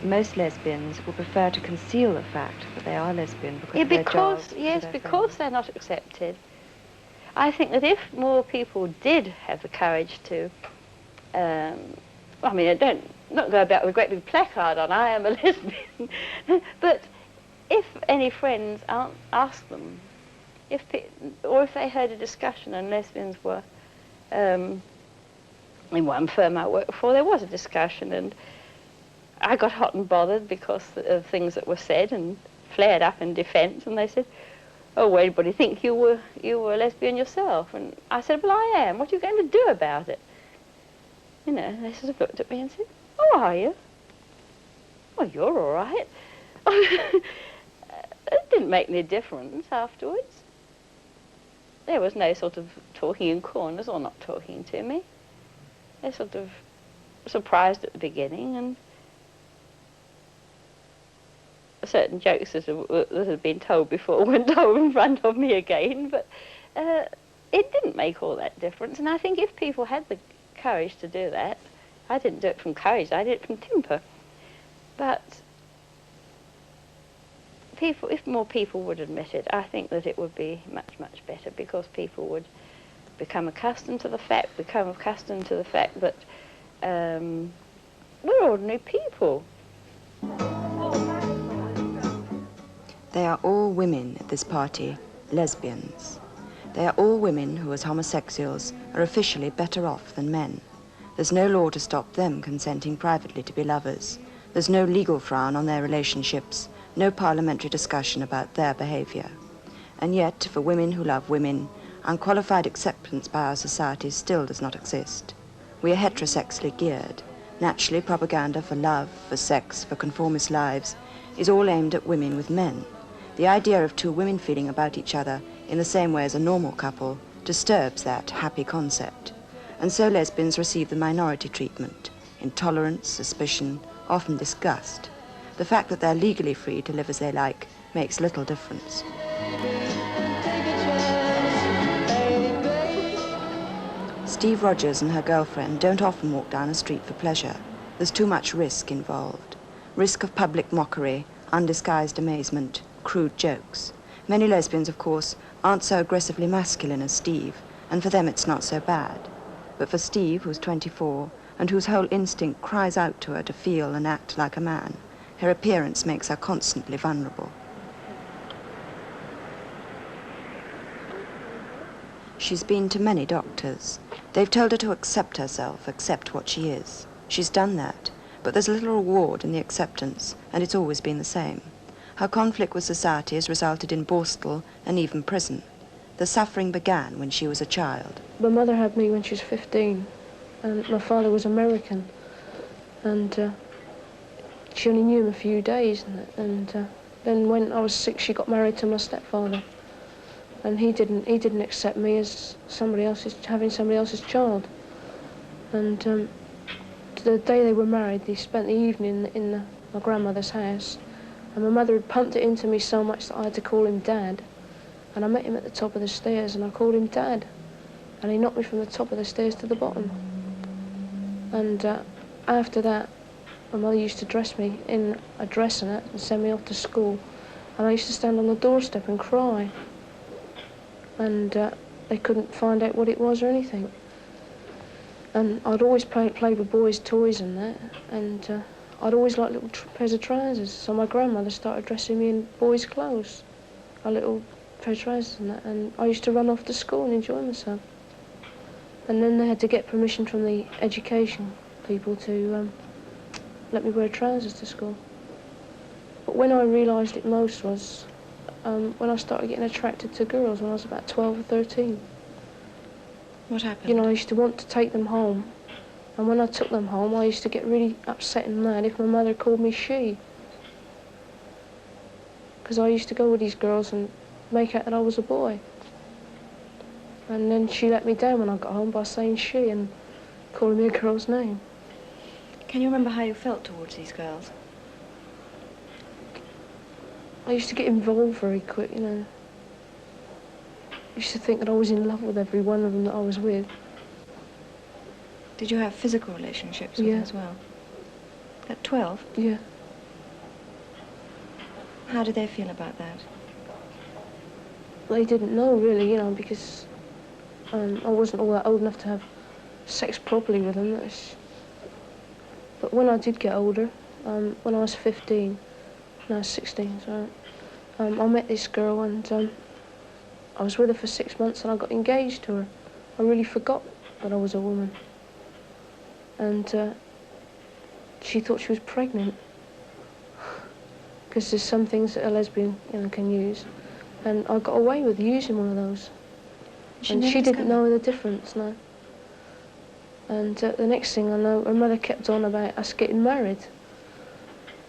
most lesbians will prefer to conceal the fact that they are lesbian because of their their jobs. Yes, because they're not accepted. I think that if more people did have the courage to, I mean, not go about with a great big placard on, I am a lesbian, but if any friends asked them, or if they heard a discussion and lesbians were, in one firm I worked for, there was a discussion, and I got hot and bothered because of things that were said and flared up in defence, and they said, oh, well, anybody think you were a lesbian yourself? And I said, well, I am. What are you going to do about it? You know, they sort of looked at me and said, oh, are you? Well, you're all right. It didn't make any difference afterwards. There was no sort of talking in corners or not talking to me. They sort of surprised at the beginning, and certain jokes that had been told before weren't told in front of me again, but it didn't make all that difference. And I think if people had the courage to do that, I didn't do it from courage, I did it from temper. But if more people would admit it, I think that it would be much, much better, because people would become accustomed to the fact, that we're ordinary people. They are all women at this party, lesbians. They are all women who, as homosexuals, are officially better off than men. There's no law to stop them consenting privately to be lovers. There's no legal frown on their relationships, no parliamentary discussion about their behaviour. And yet, for women who love women, unqualified acceptance by our society still does not exist. We are heterosexually geared. Naturally, propaganda for love, for sex, for conformist lives is all aimed at women with men. The idea of two women feeling about each other in the same way as a normal couple disturbs that happy concept. And so lesbians receive the minority treatment, intolerance, suspicion, often disgust. The fact that they're legally free to live as they like makes little difference. Steve Rogers and her girlfriend don't often walk down a street for pleasure. There's too much risk involved. Risk of public mockery, undisguised amazement, crude jokes. Many lesbians, of course, aren't so aggressively masculine as Steve, and for them it's not so bad. But for Steve, who's 24, and whose whole instinct cries out to her to feel and act like a man, her appearance makes her constantly vulnerable. She's been to many doctors. They've told her to accept herself, accept what she is. She's done that, but there's little reward in the acceptance, and it's always been the same. Her conflict with society has resulted in Borstal and even prison. The suffering began when she was a child. My mother had me when she was 15, and my father was American, and she only knew him a few days, and then when I was 6, she got married to my stepfather, and he didn't accept me as having somebody else's child. And the day they were married, they spent the evening in my grandmother's house, and my mother had pumped it into me so much that I had to call him Dad. And I met him at the top of the stairs, and I called him Dad, and he knocked me from the top of the stairs to the bottom. And after that, my mother used to dress me in a dressing and send me off to school, and I used to stand on the doorstep and cry, and they couldn't find out what it was or anything. And I'd always play with boys' toys and that, and I'd always like little pairs of trousers, so my grandmother started dressing me in boys' clothes, a little pair of trousers and that, and I used to run off to school and enjoy myself. And then they had to get permission from the education people to let me wear trousers to school. But when I realised it most was when I started getting attracted to girls when I was about 12 or 13. What happened? You know, I used to want to take them home, and when I took them home, I used to get really upset and mad if my mother called me she. Because I used to go with these girls and make out that I was a boy. And then she let me down when I got home by saying she and calling me a girl's name. Can you remember how you felt towards these girls? I used to get involved very quick, you know. I used to think that I was in love with every one of them that I was with. Did you have physical relationships with them as well? At 12? Yeah. How did they feel about that? They didn't know really, you know, because I wasn't all that old enough to have sex properly with them. But when I did get older, when I was 15, no, 16, sorry, I met this girl and I was with her for 6 months and I got engaged to her. I really forgot that I was a woman. And she thought she was pregnant. Because there's some things that a lesbian, you know, can use. And I got away with using one of those. And she didn't know the difference, no. And the next thing I know, her mother kept on about us getting married.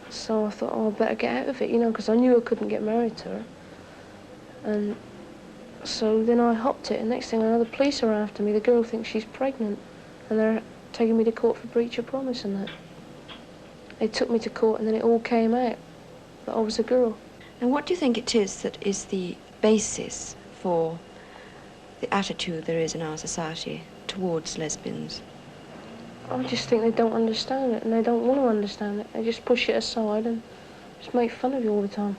So I thought, oh, I better get out of it, you know, because I knew I couldn't get married to her. And so then I hopped it, and next thing I know, the police are after me. The girl thinks she's pregnant, and they're taking me to court for breach of promise and that. They took me to court, and then it all came out that I was a girl. And what do you think it is that is the basis for the attitude there is in our society towards lesbians? I just think they don't understand it, and they don't want to understand it. They just push it aside and just make fun of you all the time.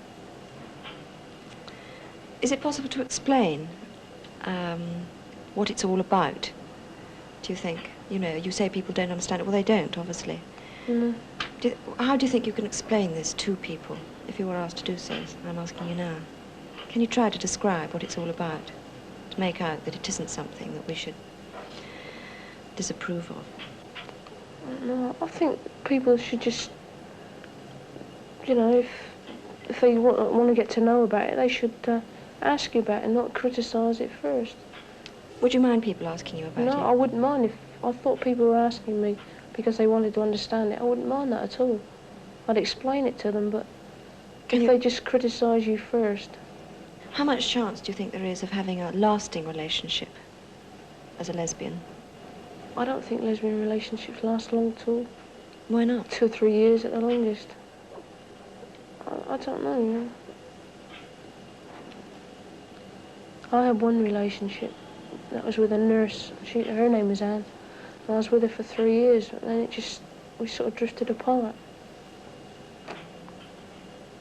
Is it possible to explain what it's all about, do you think? You know, you say people don't understand it. Well, they don't, obviously. Mm. How do you think you can explain this to people, if you were asked to do so? I'm asking you now. Can you try to describe what it's all about, to make out that it isn't something that we should disapprove of? No, I think people should just, you know, if they want to get to know about it, they should ask you about it and not criticise it first. Would you mind people asking you about it? No, I wouldn't mind if I thought people were asking me because they wanted to understand it. I wouldn't mind that at all. I'd explain it to them, but if they just criticise you first. How much chance do you think there is of having a lasting relationship as a lesbian? I don't think lesbian relationships last long at all. Why not? 2 or 3 years at the longest. I don't know, you know. I had one relationship that was with a nurse. Her name was Anne. And I was with her for 3 years, and then we sort of drifted apart.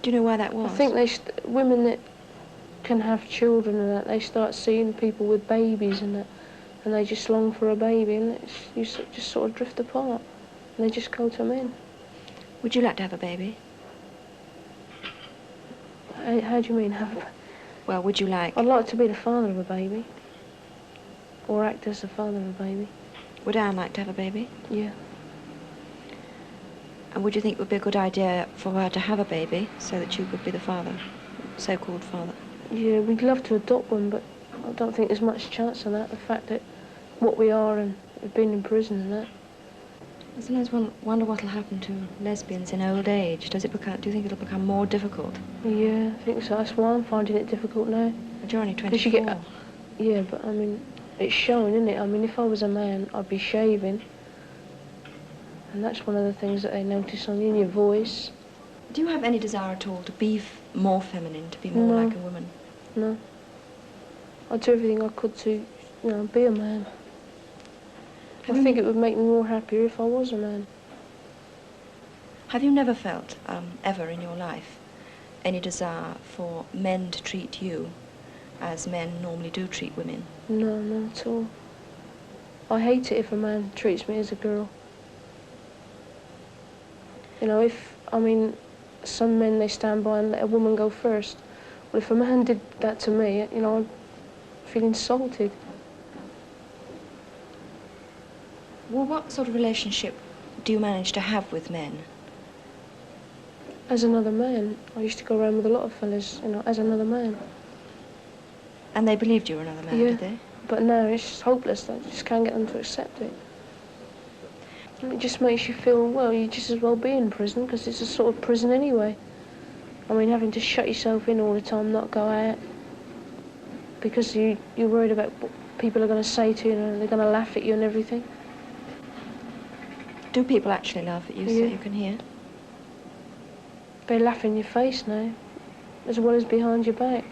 Do you know why that was? I think women that can have children and that, they start seeing people with babies and that, and they just long for a baby, and you just sort of drift apart, and they just go to men. Would you like to have a baby? How do you mean, have a baby? Well, would you like... I'd like to be the father of a baby, or act as the father of a baby. Would Anne like to have a baby? Yeah. And would you think it would be a good idea for her to have a baby so that you could be the father, so-called father? Yeah, we'd love to adopt one, but I don't think there's much chance of that. The fact that what we are and we've been in prison and that. I sometimes wonder what will happen to lesbians in old age. Do you think it'll become more difficult? Yeah, I think so. That's why I'm finding it difficult now. But you're only 24. Yeah, but I mean, it's showing, isn't it? I mean, if I was a man, I'd be shaving. And that's one of the things that they notice on you, in your voice. Do you have any desire at all to be more feminine, to be more like a woman? No. I'd do everything I could to, you know, be a man. I think it would make me more happier if I was a man. Have you never felt, ever in your life, any desire for men to treat you as men normally do treat women? No, not at all. I hate it if a man treats me as a girl. You know, some men, they stand by and let a woman go first. Well, if a man did that to me, you know, I'd feel insulted. Well, what sort of relationship do you manage to have with men? As another man. I used to go around with a lot of fellas, you know, as another man. And they believed you were another man, did they? But no, it's just hopeless. I just can't get them to accept it. And it just makes you feel, well, you just as well be in prison, because it's a sort of prison anyway. I mean, having to shut yourself in all the time, not go out, because you're worried about what people are going to say to you, and they're going to laugh at you and everything. Do people actually laugh at you so you can hear? They laugh in your face now, as well as behind your back.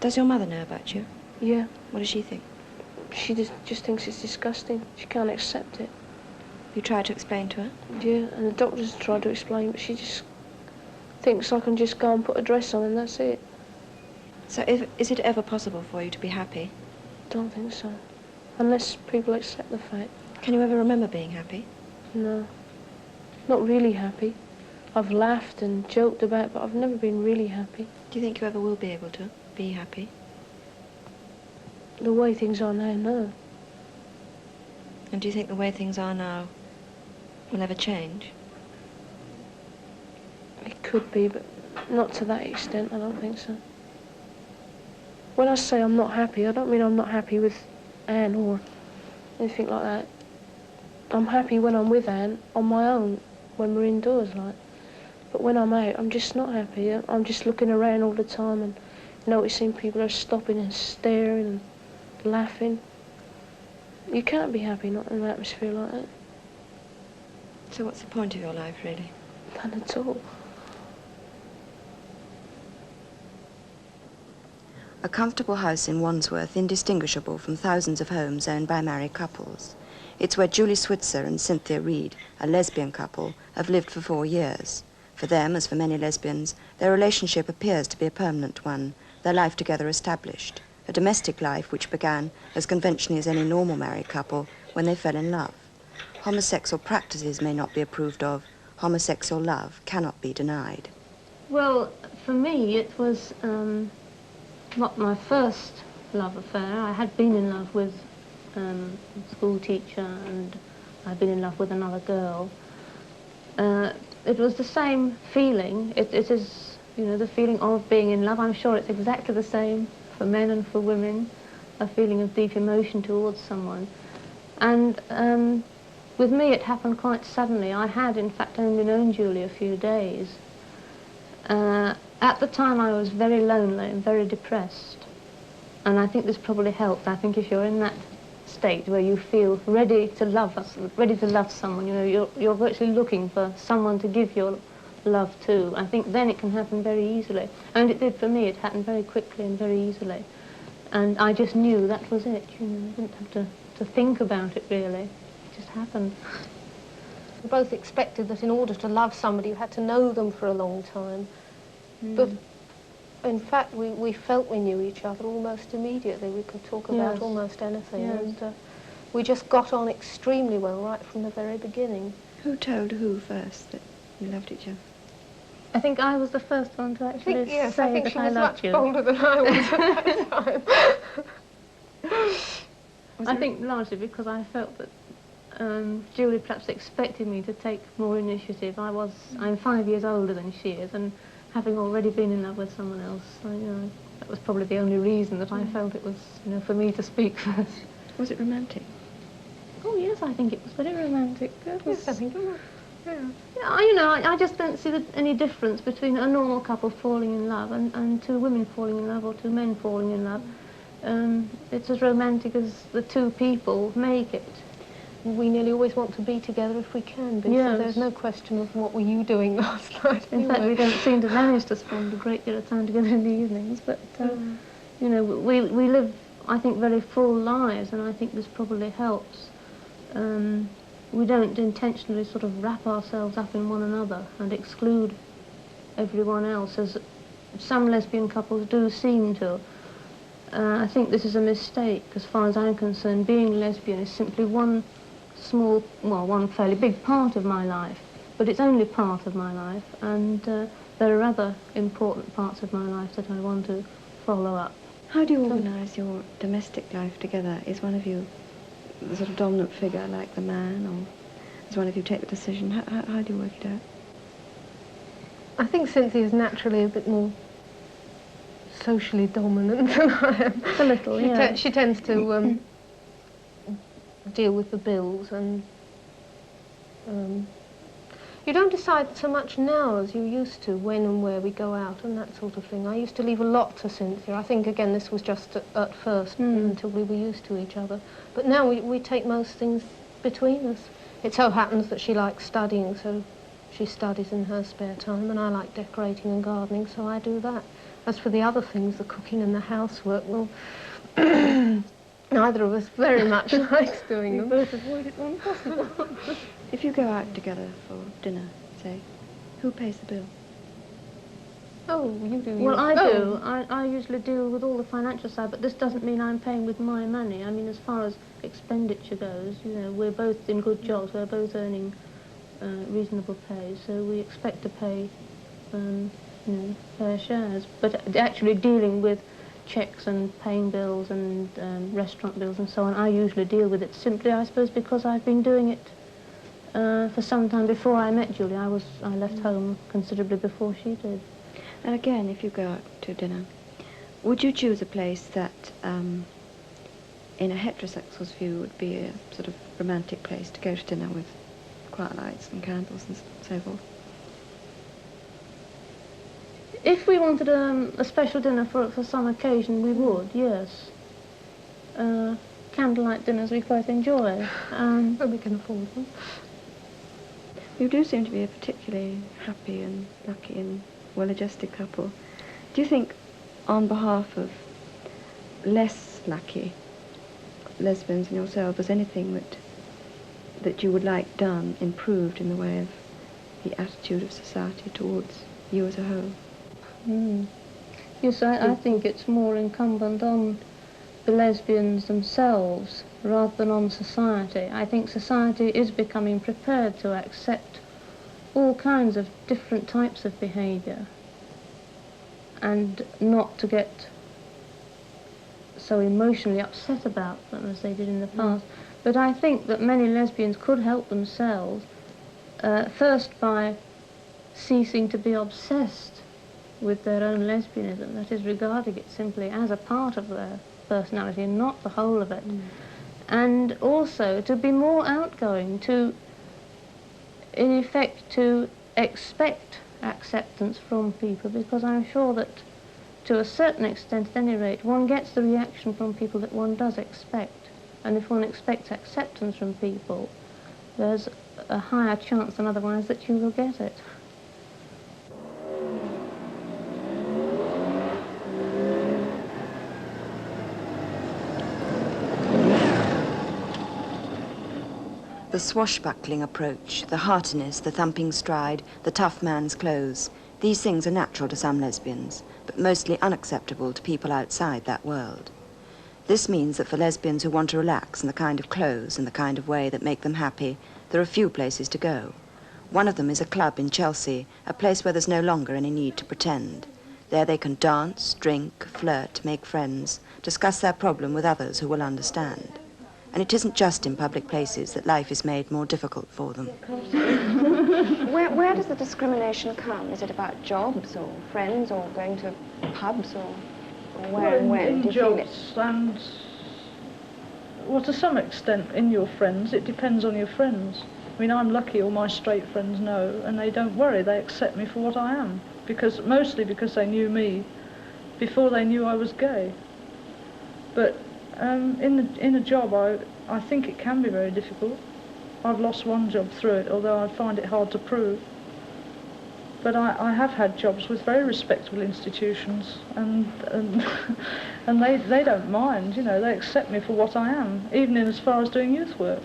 Does your mother know about you? Yeah. What does she think? She just thinks it's disgusting. She can't accept it. You tried to explain to her? Yeah, and the doctors tried to explain, but she just thinks I can just go and put a dress on and that's it. So is it ever possible for you to be happy? Don't think so. Unless people accept the fact. Can you ever remember being happy? No. Not really happy. I've laughed and joked about it, but I've never been really happy. Do you think you ever will be able to be happy? The way things are now, no. And do you think the way things are now will ever change? It could be, but not to that extent, I don't think so. When I say I'm not happy, I don't mean I'm not happy with Anne or anything like that. I'm happy when I'm with Anne on my own, when we're indoors, like. But when I'm out, I'm just not happy. I'm just looking around all the time and noticing people are stopping and staring and laughing. You can't be happy not in an atmosphere like that. So what's the point of your life, really? None at all. A comfortable house in Wandsworth, indistinguishable from thousands of homes owned by married couples. It's where Julie Switzer and Cynthia Reed, a lesbian couple, have lived for 4 years. For them, as for many lesbians, their relationship appears to be a permanent one, their life together established. A domestic life which began as conventionally as any normal married couple when they fell in love. Homosexual practices may not be approved of. Homosexual love cannot be denied. Well, for me, it was not my first love affair. I had been in love with a school teacher and I'd been in love with another girl. It was the same feeling. It is, you know, the feeling of being in love. I'm sure it's exactly the same for men and for women, a feeling of deep emotion towards someone. And with me, it happened quite suddenly. I had, in fact, only known Julie a few days. At the time, I was very lonely and very depressed. And I think this probably helped. I think if you're in that state where you feel ready to love someone, you know, you're virtually looking for someone to give your love to. I think then it can happen very easily. And it did for me. It happened very quickly and very easily. And I just knew that was it, you know. I didn't have to think about it, really. It just happened. We both expected that in order to love somebody, you had to know them for a long time. But in fact, we felt we knew each other almost immediately. We could talk about almost anything. Yes. And we just got on extremely well right from the very beginning. Who told who first that you loved each other? I think I was the first one to actually say that I loved you. I think she was much bolder than I was at that time. I think largely because I felt that Julie perhaps expected me to take more initiative. I'm 5 years older than she is, and having already been in love with someone else, that was probably the only reason that I felt it was, for me to speak first. Was it romantic? Oh yes, I think it was very romantic. Yes, I think it was. Yeah, I just don't see any difference between a normal couple falling in love and two women falling in love or two men falling in love. It's as romantic as the two people make it. We nearly always want to be together if we can be, yes. So there's no question of what were you doing last night. In fact, we don't seem to manage to spend a great deal of time together in the evenings, but, we live, I think, very full lives, and I think this probably helps. We don't intentionally sort of wrap ourselves up in one another and exclude everyone else, as some lesbian couples do seem to. I think this is a mistake, as far as I'm concerned. Being lesbian is simply one fairly big part of my life, but it's only part of my life, and there are other important parts of my life that I want to follow up. How do you organise your domestic life together? Is one of you the sort of dominant figure, like the man, or does one of you take the decision? How do you work it out? I think Cynthia is naturally a bit more socially dominant than I am. A little, yeah. She tends to deal with the bills, and you don't decide so much now as you used to, when and where we go out and that sort of thing. I used to leave a lot to Cynthia. I think, again, this was just at first, until we were used to each other. But now we take most things between us. It so happens that she likes studying, so she studies in her spare time, and I like decorating and gardening, so I do that. As for the other things, the cooking and the housework, well, neither of us very much likes doing them. Both avoid it when possible. If you go out together for dinner, say, who pays the bill? Oh, you do. Well, I do. I usually deal with all the financial side, but this doesn't mean I'm paying with my money. I mean, as far as expenditure goes, you know, we're both in good jobs. We're both earning reasonable pay, so we expect to pay, you know, fair shares. But actually dealing with checks and paying bills and restaurant bills and so on, I usually deal with it simply, I suppose, because I've been doing it for some time. Before I met Julie, I left home considerably before she did. And again, if you go out to dinner, would you choose a place that, in a heterosexual's view, would be a sort of romantic place to go to dinner with quiet lights and candles and so forth? If we wanted a special dinner for some occasion, we would, yes. Candlelight dinners we quite enjoy. When we can afford them. You do seem to be a particularly happy and lucky and well-adjusted couple. Do you think, on behalf of less lucky lesbians and yourself, there's anything that you would like done, improved in the way of the attitude of society towards you as a whole? Yes, I think it's more incumbent on the lesbians themselves rather than on society. I think society is becoming prepared to accept all kinds of different types of behaviour and not to get so emotionally upset about them as they did in the past. But I think that many lesbians could help themselves, first by ceasing to be obsessed with their own lesbianism, that is, regarding it simply as a part of their personality and not the whole of it. And also to be more outgoing, to, in effect, to expect acceptance from people, because I'm sure that to a certain extent, at any rate, one gets the reaction from people that one does expect. And if one expects acceptance from people, there's a higher chance than otherwise that you will get it. The swashbuckling approach, the heartiness, the thumping stride, the tough man's clothes, these things are natural to some lesbians, but mostly unacceptable to people outside that world. This means that for lesbians who want to relax in the kind of clothes and the kind of way that make them happy, there are few places to go. One of them is a club in Chelsea, a place where there's no longer any need to pretend. There they can dance, drink, flirt, make friends, discuss their problem with others who will understand. And it isn't just in public places that life is made more difficult for them. Where does the discrimination come? Is it about jobs or friends or going to pubs or where and when? In Do you feel it? jobs and, well, to some extent in your friends. It depends on your friends. I mean, I'm lucky all my straight friends know, and they don't worry. They accept me for what I am, mostly because they knew me before they knew I was gay. But in a job, I think it can be very difficult. I've lost one job through it, although I find it hard to prove. But I have had jobs with very respectable institutions, and they don't mind, you know, they accept me for what I am, even in as far as doing youth work.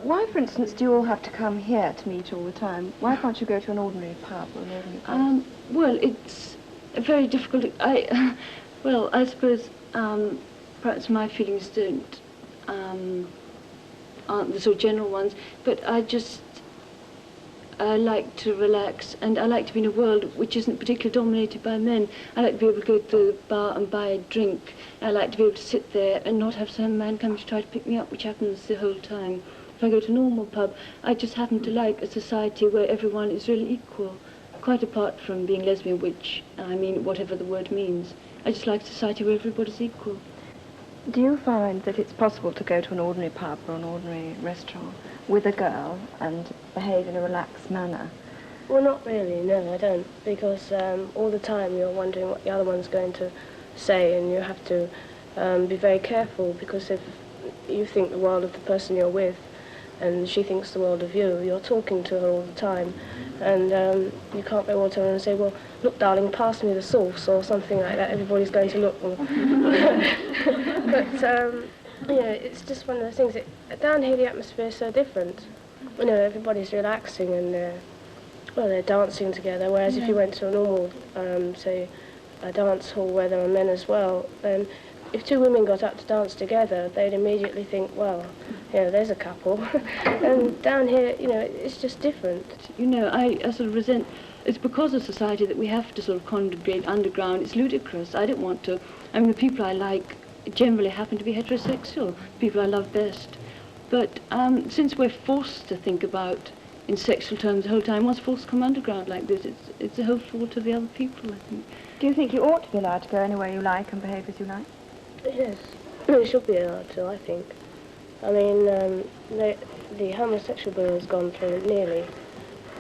Why, for instance, do you all have to come here to meet all the time? Why can't you go to an ordinary pub or an ordinary pub? Well, it's very difficult. I suppose perhaps my feelings aren't the sort of general ones, but I like to relax, and I like to be in a world which isn't particularly dominated by men. I like to be able to go to the bar and buy a drink. I like to be able to sit there and not have some man come to try to pick me up, which happens the whole time. If I go to a normal pub, I just happen to like a society where everyone is really equal, quite apart from being lesbian, which, I mean, whatever the word means. I just like a society where everybody's equal. Do you find that it's possible to go to an ordinary pub or an ordinary restaurant with a girl and behave in a relaxed manner? Well, not really, no, I don't, because all the time you're wondering what the other one's going to say, and you have to be very careful, because if you think the world of the person you're with and she thinks the world of you, you're talking to her all the time, and you can't very well turn around and say, well, look, darling, pass me the sauce, or something like that. Everybody's going to look. But, you know, it's just one of those things. Down here, the atmosphere is so different. You know, everybody's relaxing, and well, they're dancing together, whereas if you went to a normal, say, a dance hall where there are men as well, then if two women got up to dance together, they'd immediately think, well, you know, there's a couple. And down here, you know, it's just different. You know, I sort of resent, it's because of society that we have to sort of congregate underground. It's ludicrous. I don't want to. I mean, the people I like generally happen to be heterosexual, people I love best. But since we're forced to think about in sexual terms the whole time, one's forced to come underground like this, it's the whole fault of the other people, I think. Do you think you ought to be allowed to go anywhere you like and behave as you like? Yes, we should be allowed to, I think. I mean, the homosexual bill has gone through nearly,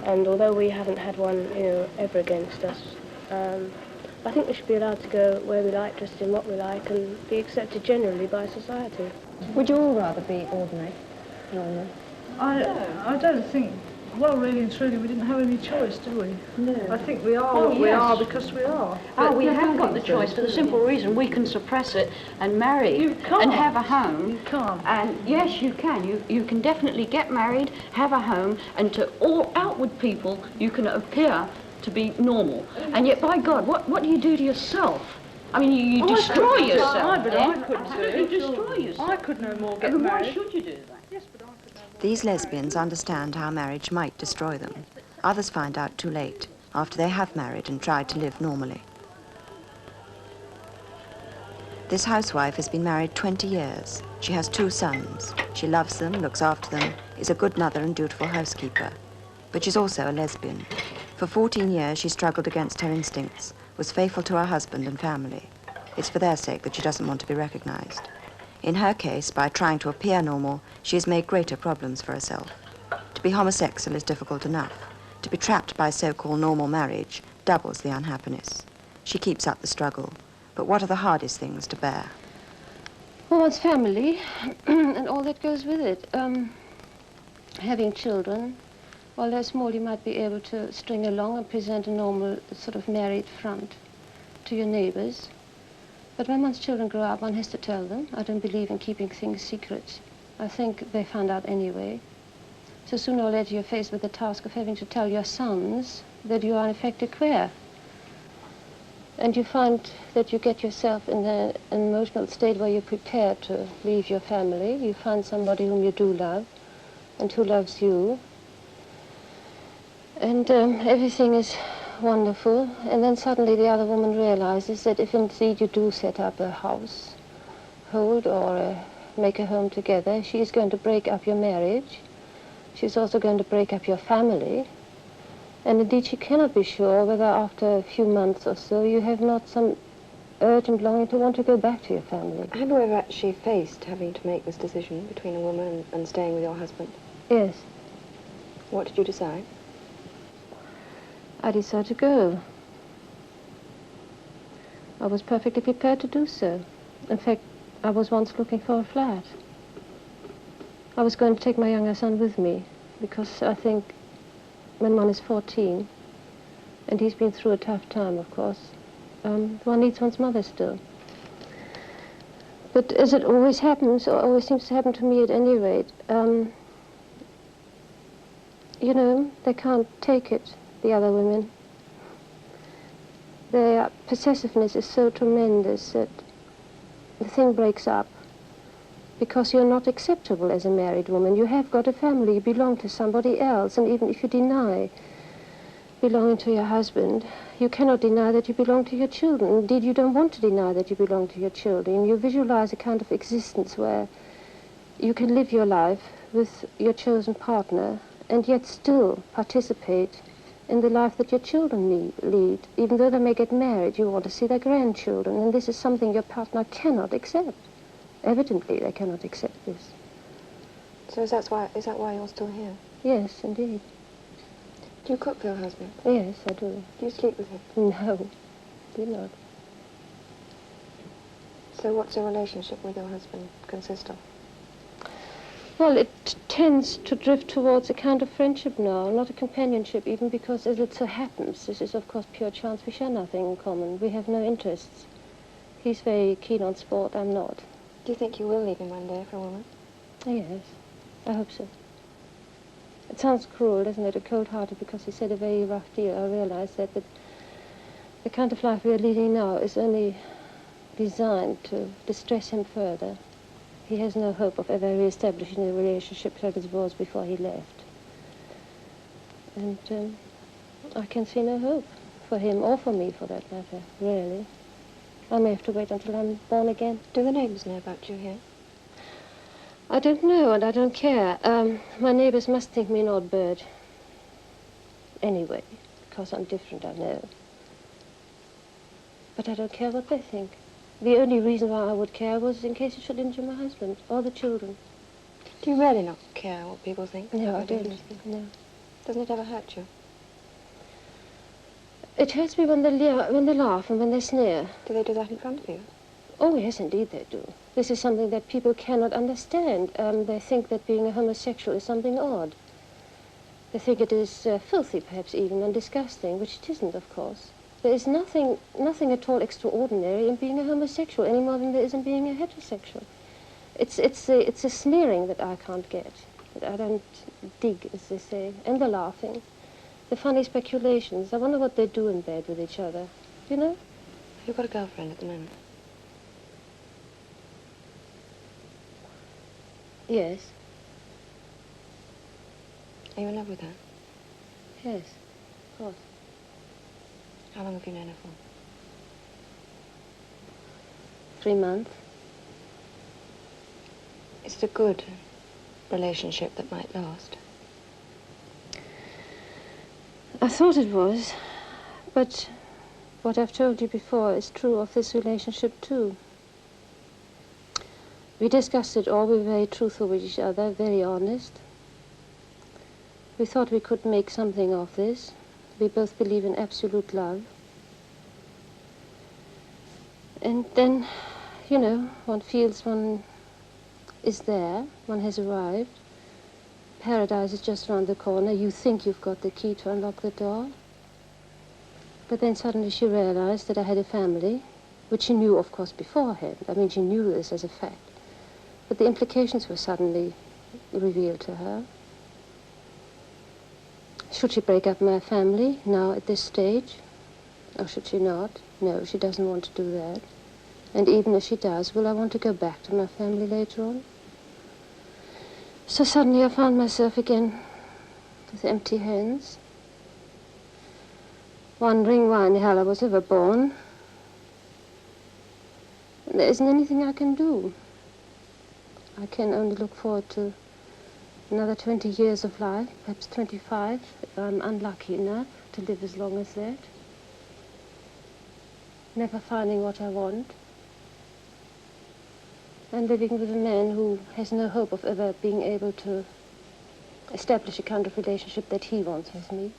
and although we haven't had one, you know, ever against us, I think we should be allowed to go where we like, dressed in what we like, and be accepted generally by society. Would you all rather be ordinary, normal? I don't think, well, really and truly, we didn't have any choice, do we? No. I think we are what we are because we are. Oh, we have got the choice for the simple reason we can suppress it and marry You can't. and have a home. You can't. And yes, you can. You can definitely get married, have a home, and to all outward people, you can appear to be normal. And yet, by God, what do you do to yourself? I mean, you destroy yourself. I couldn't do Absolutely it. destroy yourself. I could no more get And married. why should you do that? Yes, but I could no more. These lesbians understand how marriage might destroy them. Others find out too late, after they have married and tried to live normally. This housewife has been married 20 years. She has 2 sons. She loves them, looks after them, is a good mother and dutiful housekeeper. But she's also a lesbian. For 14 years, she struggled against her instincts, was faithful to her husband and family. It's for their sake that she doesn't want to be recognized. In her case, by trying to appear normal, she has made greater problems for herself. To be homosexual is difficult enough. To be trapped by so-called normal marriage doubles the unhappiness. She keeps up the struggle. But what are the hardest things to bear? Well, one's family and all that goes with it. Having children, while they're small, you might be able to string along and present a normal sort of married front to your neighbors. But when one's children grow up, one has to tell them. I don't believe in keeping things secret. I think they find out anyway. So sooner or later, you're faced with the task of having to tell your sons that you are in effect a queer. And you find that you get yourself in an emotional state where you're prepared to leave your family. You find somebody whom you do love and who loves you. And everything is wonderful. And then suddenly the other woman realizes that if indeed you do set up a household or make a home together, she is going to break up your marriage. She's also going to break up your family. And indeed, she cannot be sure whether after a few months or so you have not some urgent longing to want to go back to your family. Have you ever actually faced having to make this decision between a woman and staying with your husband? Yes, What did you decide? I decided to go. I was perfectly prepared to do so. In fact, I was once looking for a flat. I was going to take my younger son with me because I think when one is 14, and he's been through a tough time, of course, one needs one's mother still. But as it always happens, or always seems to happen to me at any rate, you know, they can't take it, the other women. Their possessiveness is so tremendous that the thing breaks up because you're not acceptable as a married woman. You have got a family, you belong to somebody else, and even if you deny belonging to your husband, you cannot deny that you belong to your children. Indeed, you don't want to deny that you belong to your children. You visualize a kind of existence where you can live your life with your chosen partner and yet still participate in the life that your children lead. Even though they may get married, you want to see their grandchildren, and this is something your partner cannot accept. Evidently, they cannot accept this. So is that why you're still here? Yes, indeed. Do you cook for your husband? Yes, I do. Do you sleep with him? No, do not. So what's your relationship with your husband consist of? Well, it tends to drift towards a kind of friendship now, not a companionship, even because, as it so happens, this is of course pure chance, we share nothing in common. We have no interests. He's very keen on sport, I'm not. Do you think you will leave him one day for a woman? Yes, I hope so. It sounds cruel, doesn't it, or cold-hearted, because he said a very rough deal. I realize that, but the kind of life we are leading now is only designed to distress him further. He has no hope of ever re-establishing the relationship that it was before he left. And I can see no hope for him, or for me, for that matter, really. I may have to wait until I'm born again. Do the neighbours know about you here? I don't know, and I don't care. My neighbours must think me an odd bird. Anyway, because I'm different, I know. But I don't care what they think. The only reason why I would care was in case it should injure my husband or the children. Do you really not care what people think? No, I don't. No. Doesn't it ever hurt you? It hurts me when they laugh and when they sneer. Do they do that in front of you? Oh, yes, indeed they do. This is something that people cannot understand. They think that being a homosexual is something odd. They think it is filthy, perhaps even, and disgusting, which it isn't, of course. There is nothing at all extraordinary in being a homosexual, any more than there is in being a heterosexual. It's a sneering that I can't get, that I don't dig, as they say, and the laughing. The funny speculations. I wonder what they do in bed with each other. Do you know? Have you got a girlfriend at the moment? Yes. Are you in love with her? Yes, of course. How long have you known her for? 3 months. Is it a good relationship that might last? I thought it was, but what I've told you before is true of this relationship too. We discussed it all, we were very truthful with each other, very honest. We thought we could make something of this. We both believe in absolute love. And then, you know, one feels one is there, one has arrived. Paradise is just around the corner. You think you've got the key to unlock the door. But then suddenly she realized that I had a family, which she knew, of course, beforehand. I mean, she knew this as a fact. But the implications were suddenly revealed to her. Should she break up my family now at this stage? Or should she not? No, she doesn't want to do that. And even if she does, will I want to go back to my family later on? So suddenly I found myself again with empty hands, wondering why in hell I was ever born. And there isn't anything I can do. I can only look forward to another 20 years of life, perhaps 25, if I'm unlucky enough to live as long as that. Never finding what I want. And living with a man who has no hope of ever being able to establish a kind of relationship that he wants with me.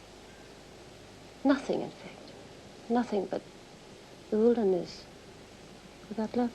Nothing, in fact. Nothing but the wilderness without love.